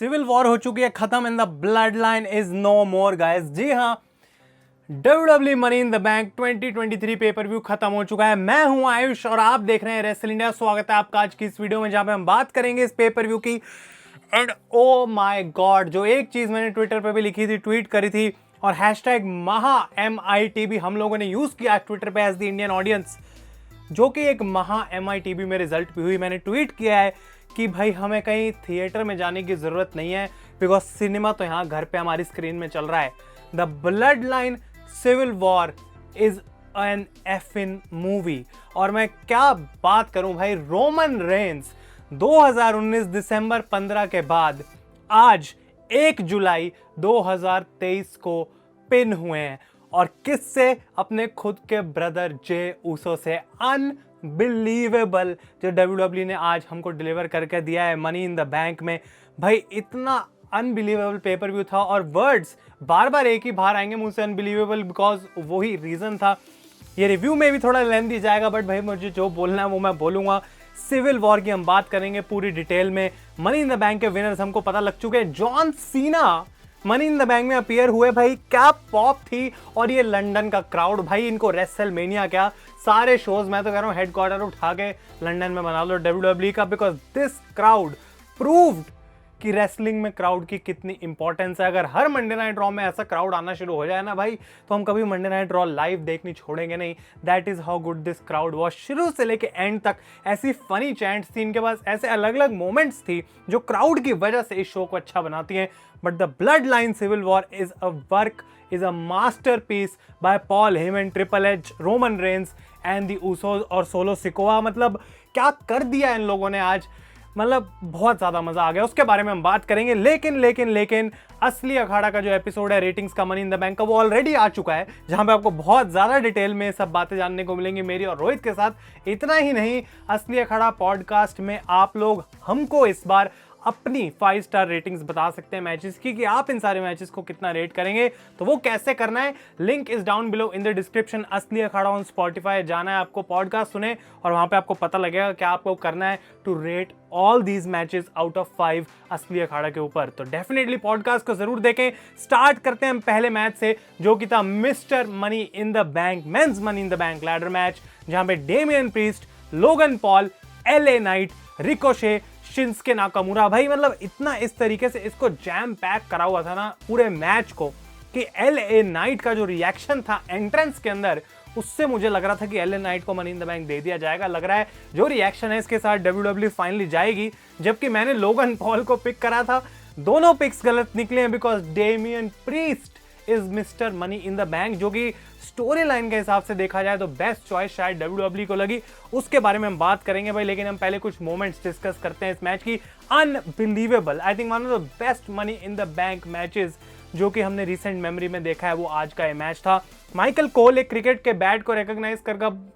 Civil war हो चुकी है खत्म and the blood line is no more guys. जी हाँ, WWE money in the bank 2023 pay per view खत्म हो चुका है। मैं हूं आयुष और आप देख रहे हैं रेसल इंडिया। स्वागत है आपका आज की इस वीडियो में जहां पे हम बात करेंगे इस पेपर व्यू की। एंड ओ माय गॉड, जो एक चीज मैंने ट्विटर पे भी लिखी थी, ट्वीट करी थी और हैशटैग महा MIT भी हम लोगों ने यूज किया ट्विटर पे एज द इंडियन ऑडियंस, जो कि एक महा MITB में रिजल्ट भी हुई। मैंने ट्वीट किया है कि भाई हमें कहीं थिएटर में जाने की जरूरत नहीं है, बिकॉज सिनेमा तो यहाँ घर पे हमारी स्क्रीन में चल रहा है। The blood line civil war is an effing movie. और मैं क्या बात करूं भाई, रोमन रेंस 2019 दिसंबर 15 के बाद आज 1 जुलाई 2023 को पिन हुए हैं। और किससे? अपने खुद के ब्रदर जे ऊसो से। अनबिलीवेबल जो WWE ने आज हमको डिलीवर करके दिया है मनी इन द बैंक में। भाई इतना अनबिलीवेबल पेपर व्यू था और वर्ड्स बार बार एक ही बाहर आएंगे मुझसे, अनबिलीवेबल, बिकॉज वही रीजन था। ये रिव्यू में भी थोड़ा लेंथी जाएगा, बट भाई मुझे जो बोलना है वो मैं बोलूंगा। सिविल वॉर की हम बात करेंगे पूरी डिटेल में। मनी इन द बैंक के विनर्स हमको पता लग चुके हैं। John Cena money in the bank में अपीयर हुए। भाई क्या पॉप थी। और ये लंदन का क्राउड, भाई इनको रेसलमेनिया क्या, सारे शोज मैं तो कह रहा हूँ हेडक्वार्टर उठा के लंदन में बना लो WWE का, बिकॉज दिस क्राउड प्रूव्ड कि रेसलिंग में क्राउड की कितनी इंपॉर्टेंस है। अगर हर मंडे नाइट रॉ में ऐसा क्राउड आना शुरू हो जाए ना भाई, तो हम कभी मंडे नाइट रॉ लाइव देखनी छोड़ेंगे नहीं। That is how good this crowd was. शुरू से लेके एंड तक ऐसी फनी चैंट्स थी इनके पास, ऐसे अलग अलग मोमेंट्स थी जो क्राउड की वजह से इस शो को अच्छा बनाती हैं। But the blood line civil war is a work, is a masterpiece by Paul Heyman, Triple H, Roman Reigns and the Usos और सोलो सिकोआ। मतलब क्या कर दिया इन लोगों ने आज, मतलब बहुत ज्यादा मजा आ गया। उसके बारे में हम बात करेंगे। लेकिन असली अखाड़ा का जो एपिसोड है रेटिंग्स का मनी इन द बैंक का, वो ऑलरेडी आ चुका है, जहां पे आपको बहुत ज्यादा डिटेल में सब बातें जानने को मिलेंगी मेरी और रोहित के साथ। इतना ही नहीं, असली अखाड़ा पॉडकास्ट में आप लोग हमको इस बार अपनी 5 स्टार रेटिंग्स बता सकते हैं मैचेस की, कि आप इन सारे मैचेस को कितना रेट करेंगे। तो वो कैसे करना है, link is down below in the description. असली अखाड़ा ऑन स्पॉटिफाई जाना है आपको, पॉडकास्ट सुने और वहां पे आपको पता लगेगा क्या आपको करना है to rate all these matches out of 5 असली अखाड़ा के ऊपर। तो डेफिनेटली पॉडकास्ट को जरूर देखें। स्टार्ट करते हैं हम पहले मैच से, जो कि था Mister Money in the bank, men's Money in the Bank ladder match, जहां पे Damian Priest, Logan Paul, LA Knight, Ricochet, Shinsuke Nakamura. भाई मतलब इतना इस तरीके से इसको जैम पैक करा हुआ था ना पूरे मैच को, कि LA नाइट का जो रिएक्शन था एंट्रेंस के अंदर, उससे मुझे लग रहा था कि LA नाइट को मनी इन द बैंक दे दिया जाएगा। लग रहा है जो रिएक्शन है इसके साथ WWE फाइनली जाएगी। जबकि मैंने लोगन पॉल को पिक करा था, दोनों पिक्स गलत निकले हैं, because Damien priest is mister Money in the bank, जो कि स्टोरी लाइन के हिसाब से देखा जाए तो बेस्ट चॉइस शायद WWE को लगी। उसके बारे में हम बात करेंगे भाई, लेकिन हम पहले कुछ मोमेंट्स डिस्कस करते हैं इस मैच की। Unbelievable, I think one of the best money in the bank matches जो कि हमने रिसेंट मेमोरी में देखा है, वो आज का ये मैच था। माइकल कोल एक क्रिकेट के बैट को रिकॉग्नाइज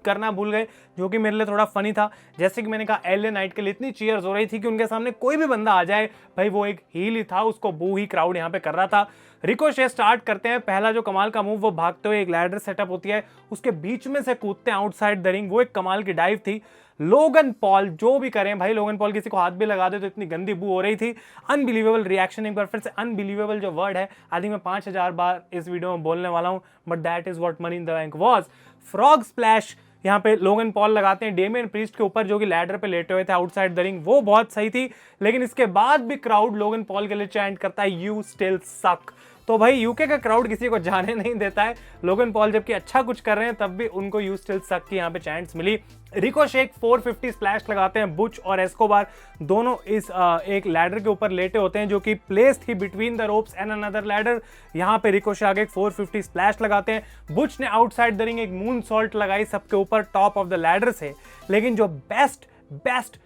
करना भूल गए, जो कि मेरे लिए थोड़ा फनी था। जैसे कि मैंने कहा, LA नाइट के लिए इतनी चीयर्स हो रही थी कि उनके सामने कोई भी बंदा आ जाए, भाई वो एक हील ही था, उसको बू ही क्राउड यहाँ पे कर रहा था। रिकोशे स्टार्ट करते हैं, पहला जो कमाल का मूव, वो भागते हुए एक लैडर सेटअप होती है, उसके बीच में से कूदते हैं आउटसाइड द रिंग, वो एक कमाल की डाइव थी। लोगन पॉल जो भी करें भाई, लोगन पॉल किसी को हाथ भी लगा दे तो इतनी गंदी बू हो रही थी। अनबिलीवेबल रिएक्शन, एक बार फिर से अनबिलीवेबल जो वर्ड है, आई थिंक मैं 5000 बार इस वीडियो में बोलने वाला हूं, but that is what money in the bank was. Frog splash यहाँ पे लोगन पॉल लगाते हैं डेमियन प्रीस्ट के ऊपर, जो कि लैडर पे लेटे हुए थे आउटसाइड द रिंग, वो बहुत सही थी। लेकिन इसके बाद भी क्राउड लोगन पॉल के लिए चैंट करता है, यू स्टिल सक। तो भाई यूके का क्राउड किसी को जाने नहीं देता है। लोगन पॉल जबकि अच्छा कुछ कर रहे हैं, तब भी उनको यू स्टिल सक की यहाँ पे चैंट्स मिली। रिकोशे 450 स्प्लैश लगाते हैं, बुच और एस्कोबार दोनों इस एक लैडर के ऊपर लेटे होते हैं, जो कि प्लेस थी between the ropes and another ladder. यहाँ पे रिकोशे आगे 450 स्प्लैश लगाते हैं। बुच ने आउटसाइड द रिंग एक मून सॉल्ट लगाई सबके ऊपर टॉप ऑफ द लैडर से। लेकिन जो बेस्ट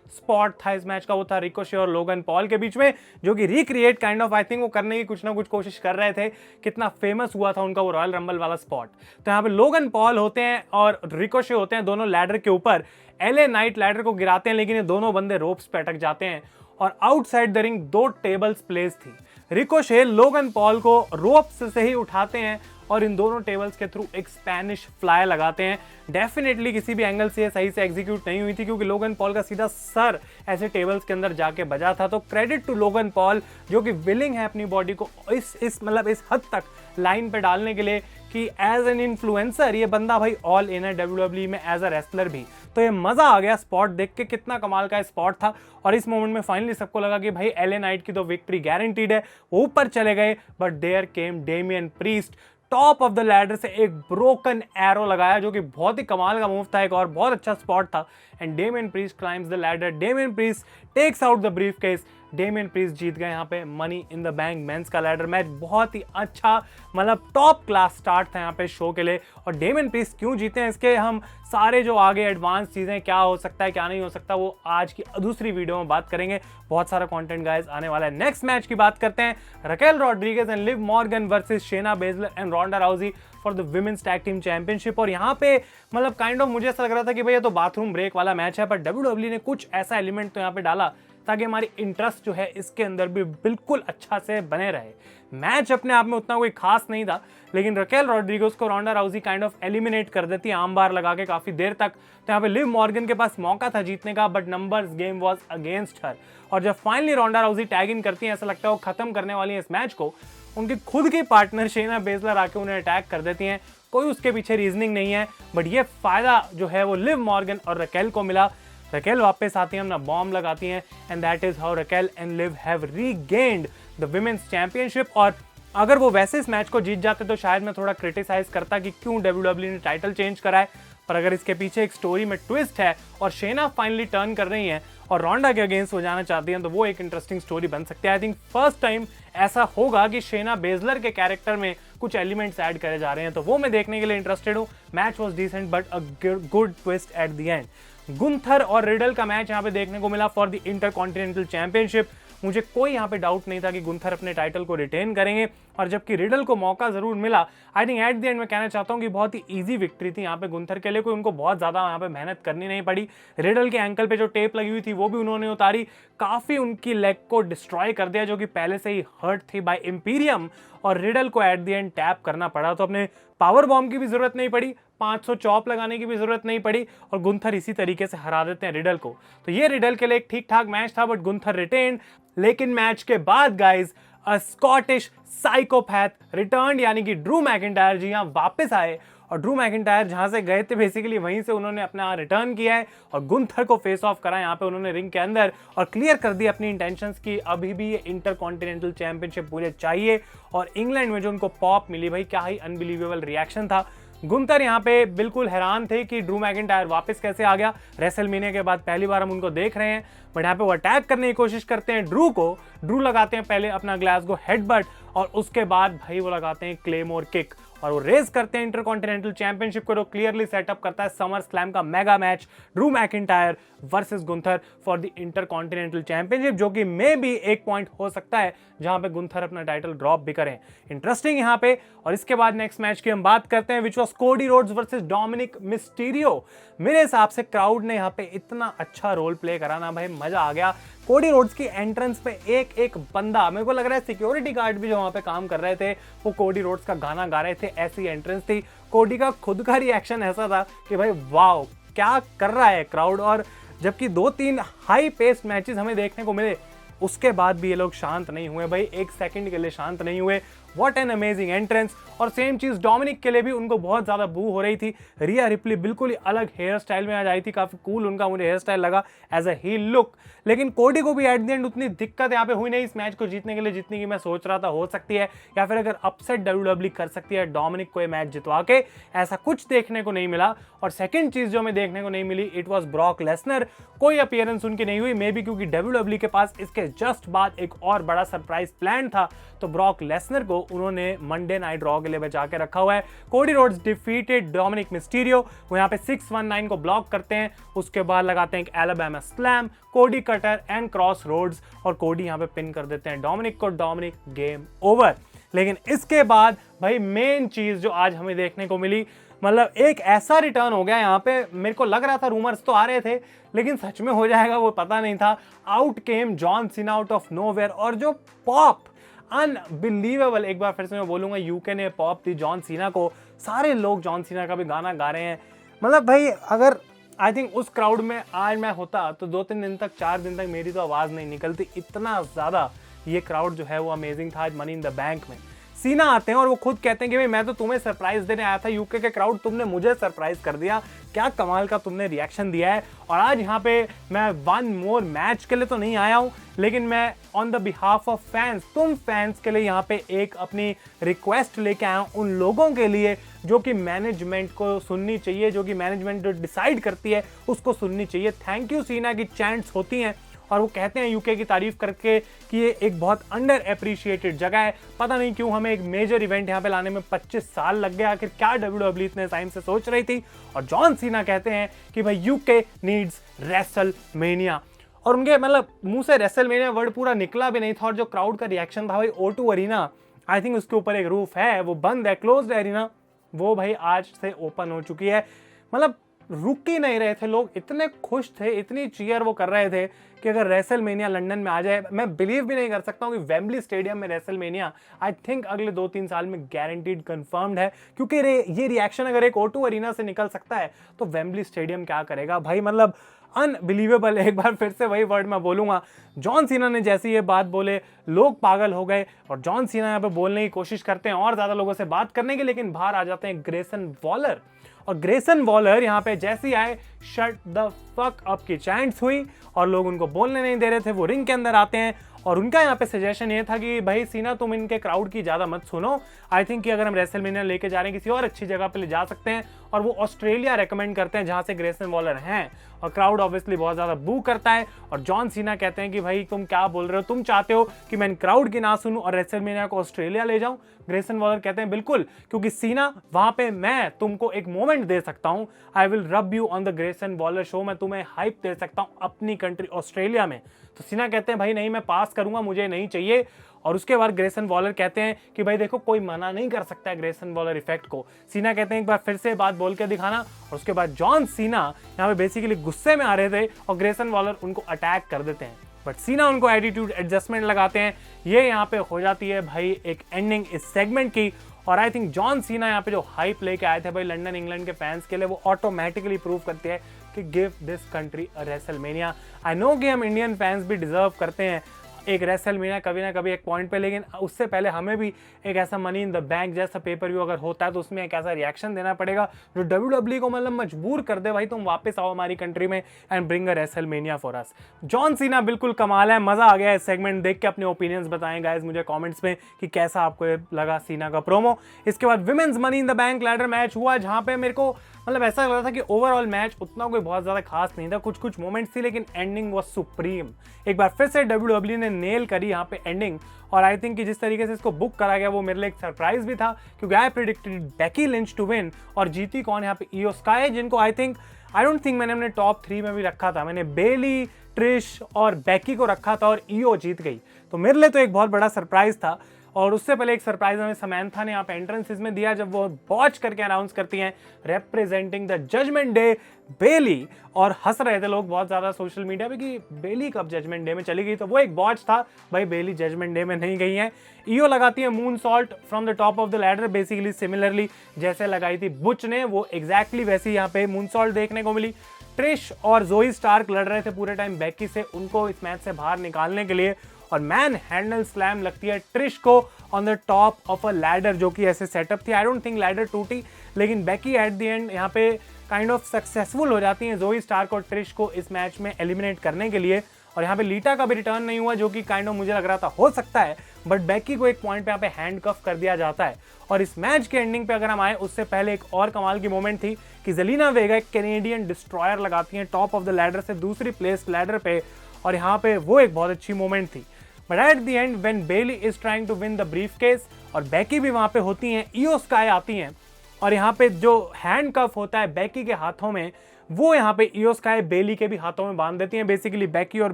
स्पॉट था इस मैच का, वो था रिकोशे और लोगन पॉल के बीच में, जो कि recreate kind of, I think वो करने की कुछ ना कुछ कोशिश कर रहे थे। कितना फेमस हुआ था उनका वो रॉयल रंबल वाला स्पॉट। तो यहाँ पे लोगन पॉल होते हैं और रिकोशे होते हैं दोनों लैडर के ऊपर। LA नाइट लैडर को गिराते हैं, लेकिन ये दोनों बंदे रोप्स पे अटक जाते हैं और outside the ring 2 tables place थी। रिकोशे लोगन पॉल को रोप्स से ही उठाते हैं और इन दोनों टेबल्स के थ्रू एक स्पेनिश फ्लाई लगाते हैं। डेफिनेटली किसी भी एंगल से ये सही से एग्जीक्यूट नहीं हुई थी क्योंकि लोगन पॉल का सीधा सर ऐसे टेबल्स के अंदर जाके बजा था। तो क्रेडिट टू लोगन पॉल जो कि विलिंग है अपनी बॉडी को इस हद तक लाइन पे डालने के लिए कि एज एन इन्फ्लुएंसर ये बंदा भाई ऑल इन है WWE में एज अ रेसलर भी। तो ये मजा आ गया स्पॉट देख के, कितना कमाल का स्पॉट था। और इस मोमेंट में फाइनली सबको लगा कि भाई LA नाइट की तो विक्ट्री गारंटीड है, वो ऊपर चले गए। But there came Damian Priest, top of the ladder से एक ब्रोकन एरो लगाया जो कि बहुत ही कमाल का मूव था, एक और बहुत अच्छा स्पॉट था। And Damian Priest climbs the ladder, Damian Priest takes out the briefcase. Damian Priest जीत गए यहाँ पे money in the bank men's का लैडर मैच। बहुत ही अच्छा मतलब टॉप क्लास स्टार्ट था यहाँ पे शो के लिए। और डेमियन प्रीस्ट क्यों जीते हैं इसके हम सारे जो आगे एडवांस चीज़ें क्या हो सकता है क्या नहीं हो सकता वो आज की दूसरी वीडियो में बात करेंगे। बहुत सारा कंटेंट गाइस आने वाला है। नेक्स्ट मैच की बात करते हैं, Raquel Rodriguez and Liv Morgan versus Shayna Baszler and Ronda Rousey for the women's tag team championship. और यहाँ पे मतलब काइंड ऑफ मुझे ऐसा लग रहा था कि भाई ये तो बाथरूम ब्रेक वाला मैच है, पर WWE ने कुछ ऐसा एलिमेंट तो यहाँ पे डाला ताकि हमारी इंटरेस्ट जो है इसके अंदर भी बिल्कुल अच्छा से बने रहे। मैच अपने आप में उतना कोई खास नहीं था, लेकिन रकेल रॉड्रिगेज को रोंडा राउजी काइंड ऑफ एलिमिनेट कर देती है आम बार लगा के काफी देर तक। तो यहाँ पे लिव मॉर्गन के पास मौका था जीतने का, but numbers game was against her. और जब फाइनली रोंडा राउजी टैग इन करती है, ऐसा लगता है वो खत्म करने वाली है इस मैच को, उनकी खुद की पार्टनर शेना बेजलर आके उन्हें अटैक कर देती हैं। कोई उसके पीछे रीजनिंग नहीं है, बट ये फायदा जो है वो लिव मॉर्गन और रकेल को मिला। रकेल वापस आती है, अपना बॉम्ब लगाती हैं, and that is how Raquel and live have regained the women's championship. और अगर वो वैसे इस मैच को जीत जाते तो शायद मैं थोड़ा क्रिटिसाइज करता कि क्यों WWE ने टाइटल चेंज करा है। पर अगर इसके पीछे एक स्टोरी में ट्विस्ट है और शेना फाइनली टर्न कर रही हैं और रोंडा के अगेंस्ट हो जाना चाहती हैं, तो वो एक इंटरेस्टिंग स्टोरी बन सकती है। आई थिंक फर्स्ट टाइम ऐसा होगा कि शेना बेजलर के कैरेक्टर में कुछ एलिमेंट्स ऐड करे जा रहे हैं, तो वो मैं देखने के लिए इंटरेस्टेड हूँ। Match was decent but a good twist at the end. Gunther और रिडल का मैच यहाँ पे देखने को मिला फॉर द इंटरकॉन्टिनेंटल चैंपियनशिप। मुझे कोई यहाँ पे डाउट नहीं था कि गुंथर अपने टाइटल को रिटेन करेंगे, और जबकि रिडल को मौका जरूर मिला, I think eight the and मैं कहना चाहता हूँ कि बहुत ही इजी विक्ट्री थी यहाँ पे गुंथर के लिए। कोई उनको बहुत ज्यादा यहाँ पे मेहनत करनी नहीं पड़ी। रिडल के एंकल पे जो टेप लगी हुई थी वो भी उन्होंने उतारी, काफी उनकी लेग को डिस्ट्रॉय कर दिया जो कि पहले से ही हर्ट थी बाय इंपीरियम, और रिडल को एट द एंड टैप करना पड़ा। तो अपने पावर बॉम्ब की भी जरूरत नहीं पड़ी, 500 चॉप लगाने की भी जरूरत नहीं पड़ी, और गुंथर इसी तरीके से हरा देते हैं रिडल को। तो ये रिडल के लिए एक ठीक ठाक मैच था, बट गुंथर रिटेन। लेकिन मैच के बाद guys a Scottish psychopath return, यानी कि ड्रू मैकिंटायर जी यहाँ वापस आए, और ड्रू मैकिंटायर जहां से गए थे बेसिकली वहीं से उन्होंने अपना रिटर्न किया है और गुंथर को फेस ऑफ करा यहाँ पे उन्होंने रिंग के अंदर, और क्लियर कर दी अपनी इंटेंशंस की अभी भी ये इंटरकॉन्टिनेंटल चैंपियनशिप मुझे चाहिए। और इंग्लैंड में जो उनको पॉप मिली भाई, क्या ही अनबिलीवेबल रिएक्शन था। गुंथर यहाँ पे बिल्कुल हैरान थे कि ड्रू मैकिंटायर वापस कैसे आ गया। रेसलमेनिया के बाद पहली बार हम उनको देख रहे हैं, बट यहाँ पे वो अटैक करने की कोशिश करते हैं ड्रू को। ड्रू लगाते हैं पहले अपना ग्लासगो हेडबट, और उसके बाद भाई वो लगाते हैं क्लेमोर किक, और वो रेस करते हैं इंटरकॉन्टिनेंटल चैंपियनशिप को। क्लियरली सेटअप करता है समर स्लैम का mega match, Drew McIntyre versus Gunther for the intercontinental championship, जो कि मे भी एक पॉइंट हो सकता है जहां पे गुंथर अपना टाइटल ड्रॉप भी करें। इंटरेस्टिंग यहाँ पे। और इसके बाद नेक्स्ट मैच की हम बात करते हैं, which was Cody Rhodes versus Dominik Mysterio. मेरे हिसाब से क्राउड ने यहाँ पे इतना अच्छा रोल प्ले करा ना भाई, मजा आ गया। कोडी रोड्स की एंट्रेंस पे एक एक बंदा, मेरे को लग रहा है सिक्योरिटी गार्ड भी जो वहां पे काम कर रहे थे वो कोडी रोड्स का गाना गा रहे थे, ऐसी एंट्रेंस थी। कोडी का खुद का रिएक्शन ऐसा था कि भाई वाओ क्या कर रहा है क्राउड। और जबकि 2-3 हाई पेस्ड मैचेस हमें देखने को मिले, उसके बाद भी ये लोग शांत नहीं हुए भाई, एक सेकंड के लिए शांत नहीं हुए। What an amazing entrance. और सेम चीज डोमिनिक के लिए भी, उनको बहुत ज्यादा बू हो रही थी। रिया रिप्ली बिल्कुल ही अलग हेयर स्टाइल में आज आई थी, काफी कूल उनका मुझे हेयर स्टाइल लगा एज अ हील लुक। लेकिन कोडी को भी एट द एंड उतनी दिक्कत यहाँ पे हुई नहीं इस मैच को जीतने के लिए जितनी की मैं सोच रहा था हो सकती है, या फिर अगर अपसेट WWE कर सकती है डोमिनिक को ये मैच जितवा के, ऐसा कुछ देखने को नहीं मिला। और सेकंड चीज जो हमें देखने को नहीं मिली, इट वॉज ब्रॉक लेसनर। कोई अपीयरेंस उनकी नहीं हुई, मे बी क्योंकि WWE के पास इसके जस्ट बाद एक और बड़ा सरप्राइज प्लान था, तो ब्रॉक लेसनर को उन्होंने मंडे नाइट रॉ के लिए बचा के रखा हुआ है। Cody Rhodes defeated Dominik Mysterio, वो यहाँ पे 619 को ब्लॉक करते हैं, उसके बाद लगाते हैं एक एलाबामा स्लैम, कोडी कटर एंड क्रॉस रोड्स, और कोडी यहाँ पे पिन कर देते हैं डोमिनिक को। Dominik game over. लेकिन इसके बाद भाई मेन चीज जो आज हमें देखने को मिली, मतलब एक ऐसा रिटर्न हो गया यहाँ पे, मेरे को लग रहा था, रूमर्स तो आ रहे थे लेकिन सच में हो जाएगा वो पता नहीं था। Out came John Cena out of nowhere, और जो पॉप अनबिलीवेबल। एक बार फिर से मैं बोलूंगा, यूके ने पॉप दी जॉन सीना को, सारे लोग जॉन सीना का भी गाना गा रहे हैं। मतलब भाई अगर आई थिंक उस क्राउड में आज मैं होता तो 2-3 दिन तक, 4 दिन तक मेरी तो आवाज़ नहीं निकलती, इतना ज़्यादा ये क्राउड जो है वो अमेजिंग था आज मनी इन द बैंक में। सीना आते हैं और वो खुद कहते हैं कि भाई मैं तो तुम्हें सरप्राइज देने आया था, यूके के क्राउड तुमने मुझे सरप्राइज कर दिया, क्या कमाल का तुमने रिएक्शन दिया है। और आज यहाँ पे मैं वन मोर मैच के लिए तो नहीं आया हूँ, लेकिन मैं on the behalf of fans, तुम फैंस के लिए यहाँ पे एक अपनी रिक्वेस्ट लेके आया हूँ, उन लोगों के लिए जो कि मैनेजमेंट को सुननी चाहिए, जो कि मैनेजमेंट जो डिसाइड करती है उसको सुननी चाहिए। थैंक यू सीना की चैंट्स होती हैं और वो कहते हैं यूके की तारीफ करके कि ये एक बहुत अंडर एप्रिशिएटेड जगह है। पता नहीं क्यों हमें एक मेजर इवेंट यहाँ पे लाने में 25 साल लग गया, आखिर क्या WWE इतने टाइम से सोच रही थी। और जॉन सीना कहते हैं कि भाई यूके नीड्स रेसलमेनिया, और उनके मतलब मुंह से रेसलमेनिया वर्ड पूरा निकला भी नहीं था। और जो क्राउड का रिएक्शन था भाई, O2 अरीना, आई थिंक उसके ऊपर एक रूफ है, वो बंद है, क्लोज्ड है अरीना, वो भाई आज से ओपन हो चुकी है। मतलब रुक ही नहीं रहे थे लोग, इतने खुश थे, इतनी चीयर वो कर रहे थे कि अगर रेसलमेनिया लंदन में आ जाए, मैं बिलीव भी नहीं कर सकता हूँ कि वेम्बली स्टेडियम में रेसलमेनिया आई थिंक अगले 2-3 साल में गारंटीड कंफर्म्ड है। क्योंकि ये रिएक्शन अगर एक O2 अरीना से निकल सकता है तो वेम्बली स्टेडियम क्या करेगा भाई, मतलब अनबिलीवेबल। एक बार फिर से वही वर्ड मैं बोलूंगा, जॉन सीना ने जैसी ये बात बोले लोग पागल हो गए। और जॉन सीना यहाँ पे बोलने की कोशिश करते हैं और ज्यादा लोगों से बात करने की, लेकिन बाहर आ जाते हैं ग्रेसन वॉलर। और ग्रेसन वॉलर यहाँ पे जैसे ही आए, शट द फक अप की चैंट्स हुई और लोग उनको बोलने नहीं दे रहे थे। वो रिंग के अंदर आते हैं और उनका यहाँ पे सजेशन ये था कि भाई सीना तुम इनके क्राउड की ज़्यादा मत सुनो, आई थिंक कि अगर हम रेसलमेनिया लेके जा रहे हैं किसी और अच्छी जगह पे ले जा सकते हैं। और वो ऑस्ट्रेलिया रेकमेंड करते हैं जहाँ से ग्रेसन वॉलर हैं, और क्राउड ऑब्वियसली बहुत ज़्यादा बू करता है। और जॉन सीना कहते हैं कि भाई तुम क्या बोल रहे हो, तुम चाहते हो कि मैं इन क्राउड की ना सुनूं और रेसलमेनिया को ऑस्ट्रेलिया ले जाऊं। ग्रेसन वॉलर कहते हैं बिल्कुल, क्योंकि सीना वहां पे मैं तुमको एक मोमेंट दे सकता हूं, आई विल रब you on the Grayson Waller show, मैं तुम्हें हाइप दे सकता हूं अपनी कंट्री ऑस्ट्रेलिया में। तो सीना कहते हैं भाई नहीं, मैं पास करूंगा, मुझे नहीं चाहिए। और उसके बाद ग्रेसन वॉलर कहते हैं कि भाई देखो कोई मना नहीं कर सकता है ग्रेसन वॉलर इफेक्ट को। सीना कहते हैं एक बार फिर से बात बोल के दिखाना। और उसके बाद जॉन सीना यहाँ पे बेसिकली गुस्से में आ रहे थे और ग्रेसन वॉलर उनको अटैक कर देते हैं, बट सीना उनको एटीट्यूड एडजस्टमेंट लगाते हैं। ये यहाँ पे हो जाती है भाई एक एंडिंग इस सेगमेंट की। और आई थिंक जॉन सीना यहाँ पे जो हाइप लेके आए थे भाई लंदन इंग्लैंड के फैंस के लिए, वो ऑटोमेटिकली प्रूव करती है कि give this country a WrestleMania. I know कि हम इंडियन फैंस भी डिजर्व करते हैं एक रेसलमेनिया कभी ना कभी एक पॉइंट पे, लेकिन उससे पहले हमें भी एक ऐसा मनी इन द बैंक जैसा पेपर व्यू अगर होता है तो उसमें एक ऐसा रिएक्शन देना पड़ेगा जो WWE को मतलब मजबूर कर दे भाई तुम वापस आओ हमारी कंट्री में and bring a WrestleMania for us. John Cena बिल्कुल कमाल है, मजा आ गया इस सेगमेंट देख के। अपने ओपिनियंस बताएं गाइस मुझे कमेंट्स में कि कैसा आपको लगा सीना का प्रोमो। इसके बाद women's money in the Bank ladder match हुआ जहां पे मेरे को मतलब ऐसा लग रहा था कि ओवरऑल मैच उतना कोई बहुत ज्यादा खास नहीं था, कुछ कुछ मोमेंट्स थी, लेकिन एंडिंग वाज सुप्रीम। एक बार फिर से WWE ने नेल करी यहाँ पे एंडिंग। और आई थिंक कि जिस तरीके से इसको बुक करा गया वो मेरे लिए एक सरप्राइज भी था, क्योंकि I predicted Becky Lynch to win. और जीती कौन यहाँ पे, इयो स्काई, जिनको आई डोंट थिंक मैंने अपने टॉप 3 में भी रखा था। मैंने बेली, ट्रिश और बेकी को रखा था और इयो जीत गई, तो मेरे लिए तो एक बहुत बड़ा सरप्राइज था। और उससे पहले एक सरप्राइज हमें समैंथा ने यहाँ पे एंट्रेंसेस में दिया जब वो बॉच करके अनाउंस करती हैं रिप्रेजेंटिंग द जजमेंट डे बेली। और हंस रहे थे लोग बहुत ज्यादा सोशल मीडिया पे कि बेली कब जजमेंट डे में चली गई, तो वो एक बॉच था भाई, बेली जजमेंट डे में नहीं गई है। ईओ लगाती है moon salt from the top of the ladder, basically similarly जैसे लगाई थी बुच ने, वो एग्जैक्टली वैसी यहाँ पे मून सॉल्ट देखने को मिली। ट्रिश और जोई स्टार्क लड़ रहे थे पूरे टाइम बेकी से, उनको इस मैच से बाहर निकालने के लिए। और मैन हैंडल स्लैम लगती है ट्रिश को on the top of a ladder, जो कि ऐसे सेटअप थी। आई डोंट थिंक लैडर टूटी, लेकिन बेकी एट द एंड यहाँ पे काइंड ऑफ सक्सेसफुल हो जाती हैं जोई स्टार्क और ट्रिश को इस मैच में एलिमिनेट करने के लिए। और यहाँ पे लीटा का भी रिटर्न नहीं हुआ, जो कि काइंड ऑफ मुझे लग रहा था हो सकता है, बट बेकी को एक पॉइंट पे यहाँ पे हैंडकफ कर दिया जाता है। और इस मैच के एंडिंग पे अगर हम आए उससे पहले एक और कमाल की मोमेंट थी कि जेलिना वेगा एक कैनेडियन डिस्ट्रॉयर लगाती हैं टॉप ऑफ द लैडर से दूसरी प्लेस लैडर पे, और यहाँ पे वो एक बहुत अच्छी मोमेंट थी। But at the end when Bayley is trying to win the briefcase और बेकी भी वहां पे होती हैं, इयो स्काई आती हैं, और यहाँ पे जो हैंडकफ होता है बेकी के हाथों में वो यहाँ पे इयो स्काई बेली के भी हाथों में बांध देती हैं। बेसिकली बेकी और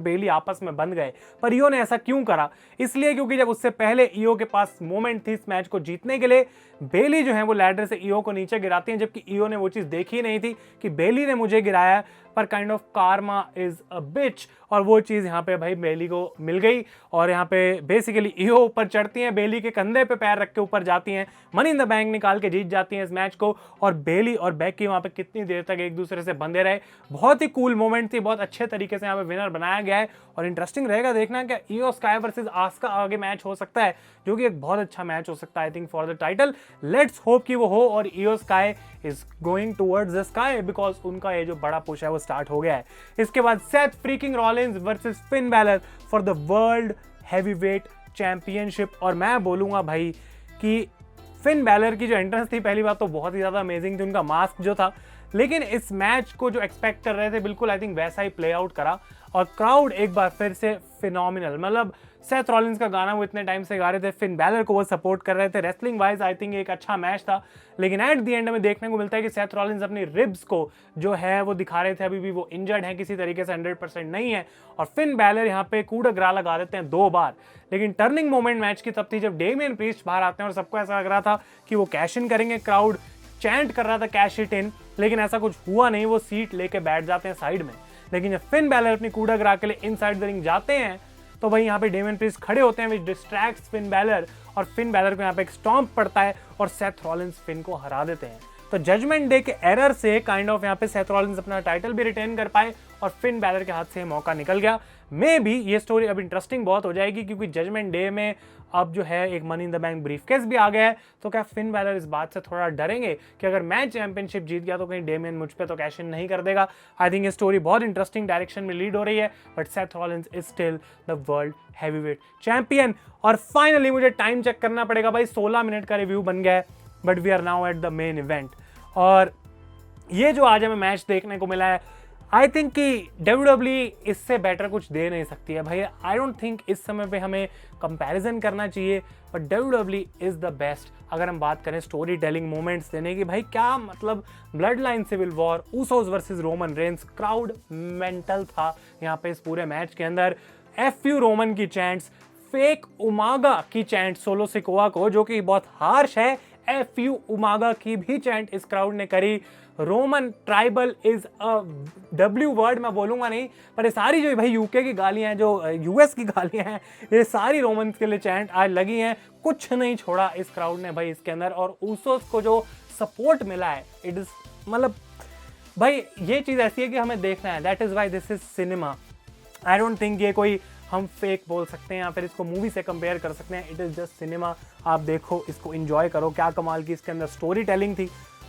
बेली आपस में बंध गए, पर इयो ने ऐसा क्यों करा? इसलिए क्योंकि जब उससे पहले इयो के पास मोमेंट थी इस मैच को जीतने के लिए, बेली जो है वो लैडर से इयो को नीचे गिराती हैं, जबकि इयो ने वो चीज देखी नहीं थी कि बेली ने मुझे गिराया, पर kind of karma is a bitch, और वो चीज यहाँ पे भाई बेली को मिल गई। और यहाँ पे बेसिकली इयो ऊपर चढ़ती हैं, बेली के कंधे पे पैर रख के ऊपर जाती हैं, मनी इन द बैंक निकाल के जीत जाती हैं इस मैच को। और बेली और बेकी वहां पे कितनी देर तक एक दूसरे से बंधे रहे, बहुत ही कूल मोमेंट थी, बहुत अच्छे तरीके से यहाँ पे विनर बनाया गया है। और इंटरेस्टिंग रहेगा देखना क्या इयो स्काई वर्सेस आस्का आगे मैच हो सकता है, जो कि एक बहुत अच्छा मैच हो सकता है I think for the title. Let's hope कि वो हो और इयो sky is going towards the sky, because उनका ये जो बड़ा पुश है वो स्टार्ट हो गया है। इसके बाद Seth freaking Rollins versus Finn Balor for the world heavyweight championship. और मैं बोलूंगा भाई कि फिन बैलर की जो एंट्रेंस थी, पहली बात तो बहुत ही ज्यादा अमेजिंग थी, उनका मास्क जो था, लेकिन इस मैच को जो एक्सपेक्ट कर रहे थे बिल्कुल आई थिंक वैसा ही प्ले आउट करा। और क्राउड एक बार फिर से फिनोमिनल, मतलब सेथ रॉलिंस का गाना वो इतने टाइम से गा रहे थे, फिन बैलर को वो सपोर्ट कर रहे थे। रेसलिंग वाइज आई थिंक एक अच्छा मैच था, लेकिन एट द एंड में देखने को मिलता है कि सेथ रॉलिंस अपनी रिब्स को जो है वो दिखा रहे थे, अभी भी वो इंजर्ड है, किसी तरीके से 100% नहीं है। और फिन बैलर यहाँ पे कूड ग्रा लगा देते हैं 2 बार। लेकिन टर्निंग मोमेंट मैच की तब थी जब डेमियन प्रीस्ट बाहर आते हैं और सबको ऐसा लग रहा था कि वो कैश इन करेंगे, क्राउड चैंट कर रहा था कैश इट इन, लेकिन ऐसा कुछ हुआ नहीं, वो सीट लेके बैठ जाते हैं साइड में। लेकिन जब फिन बैलर अपनी कूड़ा ग्रा के लिए इनसाइड द रिंग जाते हैं तो भाई यहाँ पे डेमियन प्रीस्ट खड़े होते हैं, विच डिस्ट्रैक्ट्स फिन बैलर, और फिन बैलर को यहाँ पे एक स्टॉम्प पड़ता है और सेथ रॉलिंस फिन को हरा देते हैं। तो जजमेंट डे के एरर से काइंड ऑफ यहाँ पे सेथ रॉलिंस अपना टाइटल भी रिटेन कर पाए और फिन बैलर के हाथ से मौका निकल गया। मे बी ये स्टोरी अब इंटरेस्टिंग बहुत हो जाएगी, क्योंकि जजमेंट डे में अब जो है एक money in the bank briefcase भी आ गया है। तो क्या फिन बैलर इस बात से थोड़ा डरेंगे कि अगर मैं चैंपियनशिप जीत गया तो कहीं डेमियन मुझ पे तो कैश इन नहीं कर देगा? आई थिंक ये स्टोरी बहुत इंटरेस्टिंग डायरेक्शन में लीड हो रही है, but Seth Rollins is still the world heavyweight champion. और फाइनली मुझे टाइम चेक करना पड़ेगा भाई, 16 मिनट का रिव्यू बन गया है, but we are now at the main event. और ये जो आज हमें मैच देखने को मिला है, आई थिंक कि WWE इससे बेटर कुछ दे नहीं सकती है भाई। आई डोंट थिंक इस समय पे हमें कंपैरिजन करना चाहिए, but WWE is the best. अगर हम बात करें स्टोरी टेलिंग मोमेंट्स देने की, भाई क्या मतलब, blood line civil war, Usos versus Roman Reigns, crowd mental था यहाँ पे इस पूरे मैच के अंदर। FU रोमन की चैंट्स, फेक उमागा की चैंट सोलो सिकोआ को, जो कि बहुत हार्श है, FU उमागा की भी चैंट इस क्राउड ने करी। Roman tribal is a W word मैं बोलूंगा नहीं, पर ये सारी जो भाई UK की गालियां हैं, जो US की गालियां हैं, ये सारी रोमन के लिए चैंट आज लगी हैं। कुछ नहीं छोड़ा इस क्राउड ने भाई इसके अंदर, और ऊसोस को जो सपोर्ट मिला है, इट इज मतलब भाई ये चीज ऐसी है कि हमें देखना है। That is why this is cinema. I don't think ये कोई हम फेक बोल सकते हैं या फिर इसको मूवी से कंपेयर कर सकते हैं। It is just cinema. आप देखो, इसको एंजॉय करो, क्या कमाल की इसके अंदर स्टोरी टेलिंग थी।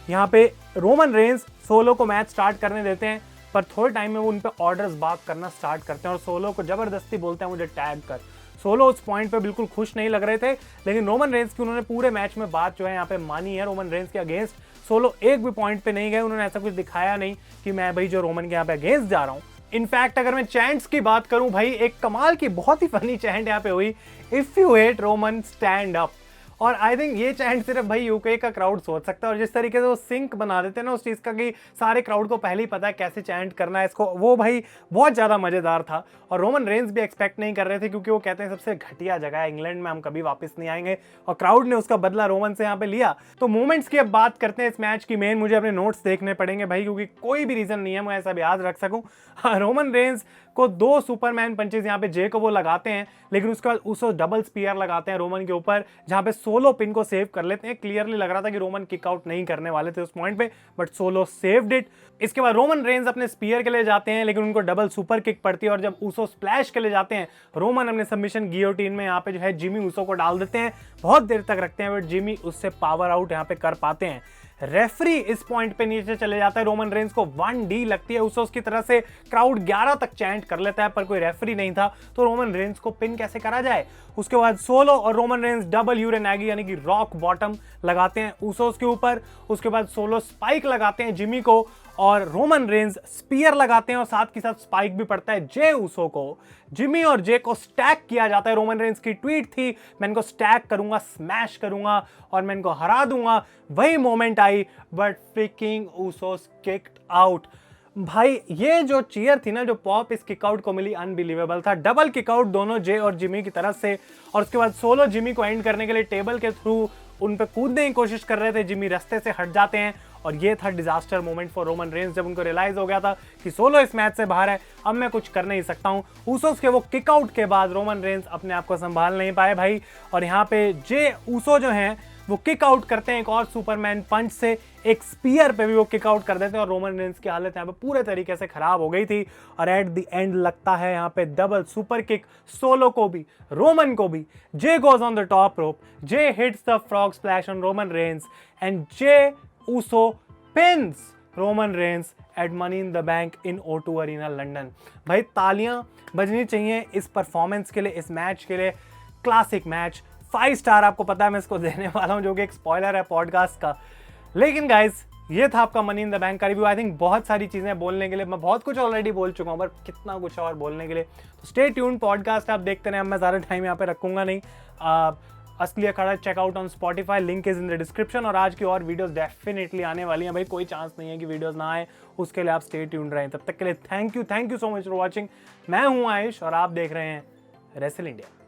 यहाँ पे रोमन रेंस सोलो को मैच स्टार्ट करने देते हैं, पर थोड़े टाइम में वो उन पे ऑर्डर्स बाग करना स्टार्ट करते हैं और सोलो को जबरदस्ती बोलते हैं मुझे टैग कर। सोलो उस पॉइंट पे बिल्कुल खुश नहीं लग रहे थे, लेकिन रोमन रेंस की उन्होंने पूरे मैच में बात जो है यहाँ पे मानी है रोमन रेंस के अगेंस्ट। सोलो एक भी पॉइंट पे नहीं गए, उन्होंने ऐसा कुछ दिखाया नहीं कि मैं भाई जो रोमन के यहाँ पे अगेंस्ट जा रहा हूँ। इनफैक्ट अगर मैं चैंट्स की बात करूं भाई, एक कमाल की बहुत ही फनी चैंट यहाँ पे हुई, if you hate Roman stand up. और आई थिंक ये चैंट सिर्फ भाई यूके का क्राउड सोच सकता है, और जिस तरीके से वो सिंक बना देते हैं ना उस चीज़ का कि सारे क्राउड को पहले ही पता है कैसे चैंट करना है इसको, वो भाई बहुत ज़्यादा मज़ेदार था। और रोमन रेंस भी एक्सपेक्ट नहीं कर रहे थे, क्योंकि वो कहते हैं सबसे घटिया जगह है इंग्लैंड में, हम कभी वापस नहीं आएंगे, और क्राउड ने उसका बदला रोमन से यहाँ पे लिया। तो मूवमेंट्स की अब बात करते हैं इस मैच की। मेन मुझे अपने नोट्स देखने पड़ेंगे भाई, क्योंकि कोई भी रीज़न नहीं है मैं ऐसा भी याद रख सकूँ। रोमन रेंस को 2 सुपरमैन पंचेस यहाँ पे जे को वो लगाते हैं, लेकिन उसके बाद उसको डबल स्पीयर लगाते हैं रोमन के ऊपर, जहाँ पे सोलो पिन को सेव कर लेते हैं। क्लियरली लग रहा था कि रोमन किक आउट नहीं करने वाले थे उस पॉइंट पे, बट सोलो सेव्ड इट। इसके बाद रोमन रेंस अपने स्पीयर के लिए जाते हैं, लेकिन उनको डबल सुपर किक पड़ती है, और जब ऊसो स्प्लैश के लिए जाते हैं, रोमन अपने सबमिशन गियोटिन में यहाँ पे जो है जिमी ऊसो को डाल देते हैं, बहुत देर तक रखते हैं, बट जिमी उससे पावर आउट यहाँ पे कर पाते हैं। रेफरी इस पॉइंट पे नीचे चले जाता है, रोमन रेंस को 1D लगती है उसो की तरह से, क्राउड 11 तक चैंट कर लेता है, पर कोई रेफरी नहीं था, तो रोमन रेंस को पिन कैसे करा जाए। उसके बाद सोलो और रोमन रेंस डबल यूरेनागी यानी कि रॉक बॉटम लगाते हैं ऊसोस के ऊपर। उसके बाद सोलो स्पाइक लगाते हैं जिमी को, और रोमन रेंस स्पीयर लगाते हैं, और साथ के साथ स्पाइक भी पड़ता है जे ऊसो को। जिमी और जे को स्टैक किया जाता है। रोमन रेंस की ट्वीट थी, मैं इनको स्टैक करूंगा, स्मैश करूंगा और मैं इनको हरा दूंगा। वही moment I, but freaking Usos kicked out. भाई ये जो चीयर थी ना, जो पॉप इस किकआउट को मिली, अनबिलीवेबल था। डबल किकआउट दोनों जे और जिमी की तरफ से, और उसके बाद सोलो जिमी को एंड करने के लिए टेबल के थ्रू उन पे कूदने की कोशिश कर रहे थे। जिमी रास्ते से हट जाते हैं और ये था disaster moment for Roman Reigns, जब उनको रियलाइज हो गया था कि सोलो इस मैच से बाहर है, अब मैं कुछ कर नहीं सकता हूं। ऊसोस के वो किकआउट के बाद रोमन रेंस अपने आप को संभाल नहीं पाए भाई, और यहाँ पे जे ऊसो जो हैं वो किक आउट करते हैं एक और सुपरमैन पंच से, एक स्पीयर पे भी वो किक आउट कर देते हैं और रोमन रेंस की हालत यहाँ पे पूरे तरीके से खराब हो गई थी। और एट द एंड लगता है यहाँ पे डबल सुपर किक, सोलो को भी रोमन को भी। Jey goes on the top rope, Jey hits the frog splash on Roman Reigns and Jey Uso pins Roman Reigns at money in the bank in O2 arena London. भाई तालियां बजनी चाहिए इस performance के लिए, इस मैच के लिए। क्लासिक मैच, 5 स्टार आपको पता है मैं इसको देने वाला हूं, जो कि एक स्पॉइलर है पॉडकास्ट का। लेकिन गाइस ये था आपका मनी इन द बैंक का रिव्यू। आई थिंक बहुत सारी चीजें बोलने के लिए, मैं बहुत कुछ ऑलरेडी बोल चुका हूं, पर कितना कुछ और बोलने के लिए। तो स्टे ट्यून, पॉडकास्ट आप देखते रहे, मैं ज़्यादा टाइम यहाँ पे रखूंगा नहीं। असली अखाड़ा check out on Spotify, link is in the description. और आज की और वीडियोस डेफिनेटली आने वाली हैं भाई, कोई चांस नहीं है कि वीडियोस ना आए, उसके लिए आप स्टे ट्यून रहें। तब तक के लिए thank you so much for watching. मैं हूं आयुष और आप देख रहे हैं रेसल इंडिया।